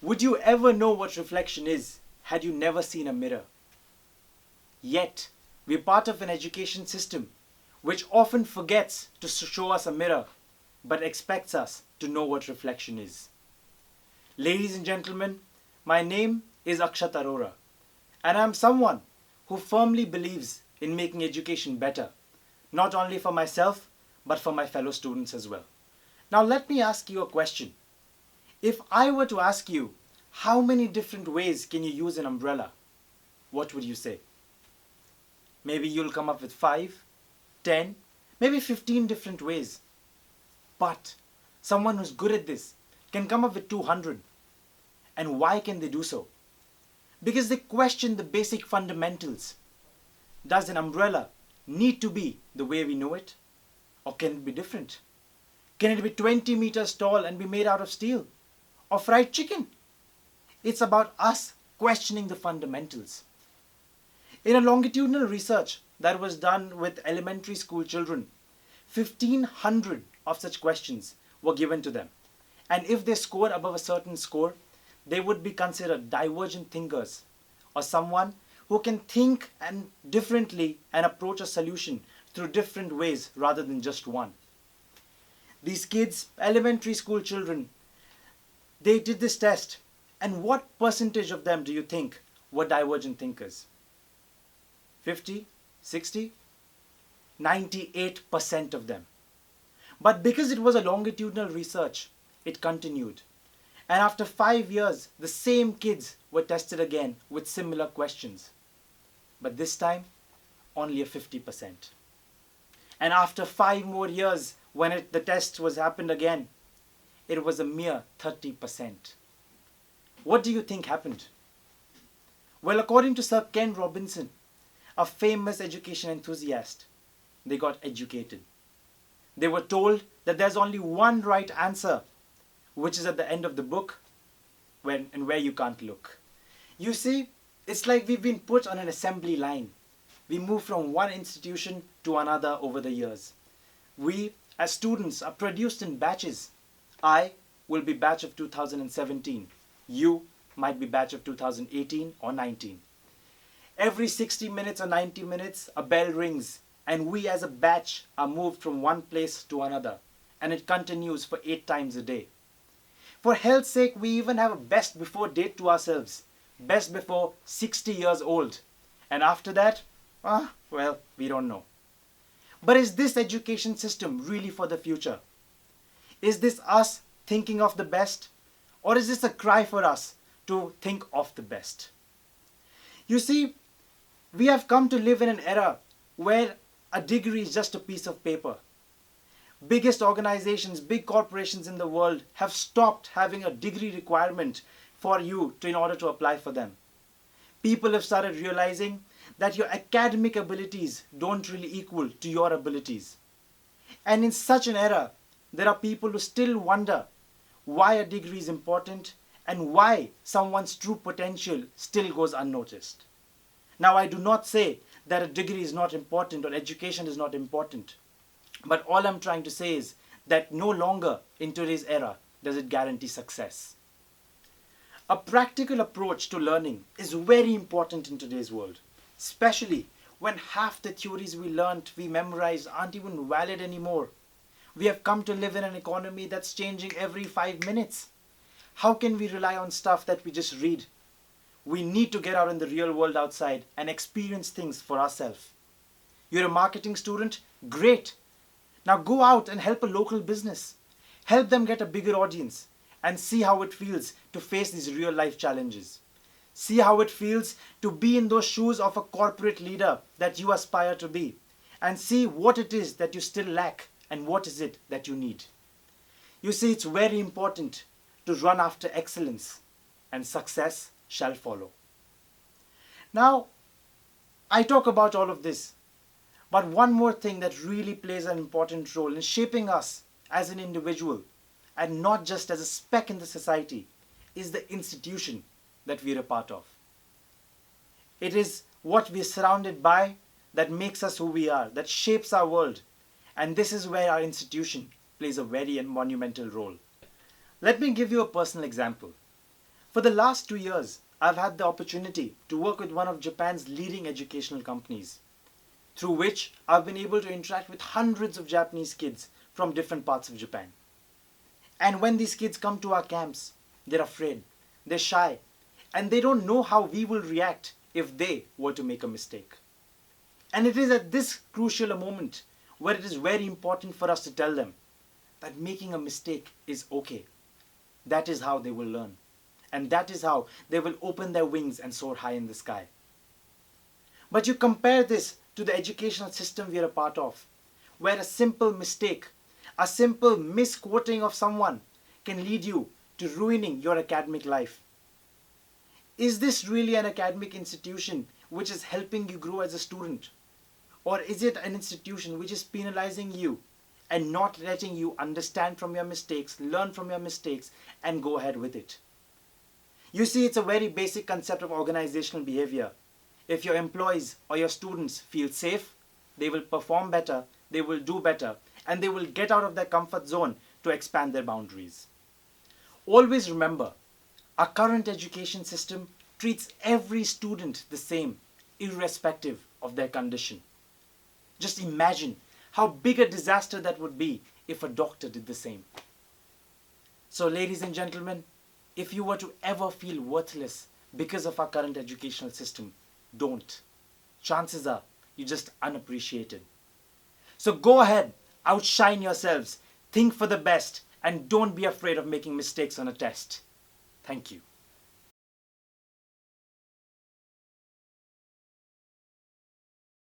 Would you ever know what reflection is had you never seen a mirror? Yet, we're part of an education system which often forgets to show us a mirror but expects us to know what reflection is. Ladies and gentlemen, my name is Akshat Arora, and I'm someone who firmly believes in making education better, not only for myself but for my fellow students as well. Now let me ask you a question. If I were to ask you, how many different ways can you use an umbrella? What would you say? Maybe you'll come up with 5, 10, maybe 15 different ways. But someone who's good at this can come up with 200. And why can they do so? Because they question the basic fundamentals. Does an umbrella need to be the way we know it? Or can it be different? Can it be 20 meters tall and be made out of steel? Or fried chicken? It's about us questioning the fundamentals. In a longitudinal research that was done with elementary school children, 1,500 of such questions were given to them. And if they scored above a certain score, they would be considered divergent thinkers, or someone who can think differently and approach a solution through different ways rather than just one. These kids, elementary school children, they did this test, and what percentage of them do you think were divergent thinkers? 50? 60? 98% of them. But because it was a longitudinal research, it continued. And after 5 years, the same kids were tested again with similar questions. But this time, only a 50%. And after 5 more years, when the test was happened again, it was a mere 30%. What do you think happened? Well, according to Sir Ken Robinson, a famous education enthusiast, they got educated. They were told that there's only one right answer, which is at the end of the book, where you can't look. You see, it's like we've been put on an assembly line. We move from one institution to another over the years. We, as students, are produced in batches. I will be batch of 2017. You might be batch of 2018 or 19. Every 60 minutes or 90 minutes, a bell rings, and we as a batch are moved from one place to another, and it continues for 8 times a day. For hell's sake, we even have a best before date to ourselves. Best before 60 years old. And after that, well, we don't know. But is this education system really for the future? Is this us thinking of the best? Or is this a cry for us to think of the best? You see, we have come to live in an era where a degree is just a piece of paper. Biggest organizations, big corporations in the world have stopped having a degree requirement for you in order to apply for them. People have started realizing that your academic abilities don't really equal to your abilities. And in such an era, there are people who still wonder why a degree is important and why someone's true potential still goes unnoticed. Now, I do not say that a degree is not important or education is not important. But all I'm trying to say is that no longer in today's era does it guarantee success. A practical approach to learning is very important in today's world, especially when half the theories we memorized aren't even valid anymore. We have come to live in an economy that's changing every 5 minutes. How can we rely on stuff that we just read? We need to get out in the real world outside and experience things for ourselves. You're a marketing student? Great! Now go out and help a local business. Help them get a bigger audience and see how it feels to face these real life challenges. See how it feels to be in those shoes of a corporate leader that you aspire to be, and see what it is that you still lack and what is it that you need. You see, it's very important to run after excellence, and success shall follow. Now, I talk about all of this, but one more thing that really plays an important role in shaping us as an individual and not just as a speck in the society is the institution that we're a part of. It is what we're surrounded by that makes us who we are, that shapes our world. And this is where our institution plays a very monumental role. Let me give you a personal example. For the last 2 years, I've had the opportunity to work with one of Japan's leading educational companies, through which I've been able to interact with hundreds of Japanese kids from different parts of Japan. And when these kids come to our camps, they're afraid, they're shy, and they don't know how we will react if they were to make a mistake. And it is at this crucial a moment where it is very important for us to tell them that making a mistake is okay. That is how they will learn. And that is how they will open their wings and soar high in the sky. But you compare this to the educational system we are a part of, where a simple mistake, a simple misquoting of someone can lead you to ruining your academic life. Is this really an academic institution which is helping you grow as a student? Or is it an institution which is penalizing you and not letting you understand from your mistakes, learn from your mistakes, and go ahead with it? You see, it's a very basic concept of organizational behavior. If your employees or your students feel safe, they will perform better, they will do better, and they will get out of their comfort zone to expand their boundaries. Always remember, our current education system treats every student the same, irrespective of their condition. Just imagine how big a disaster that would be if a doctor did the same. So, ladies and gentlemen, if you were to ever feel worthless because of our current educational system, don't. Chances are you're just unappreciated. So go ahead, outshine yourselves, think for the best, and don't be afraid of making mistakes on a test. Thank you.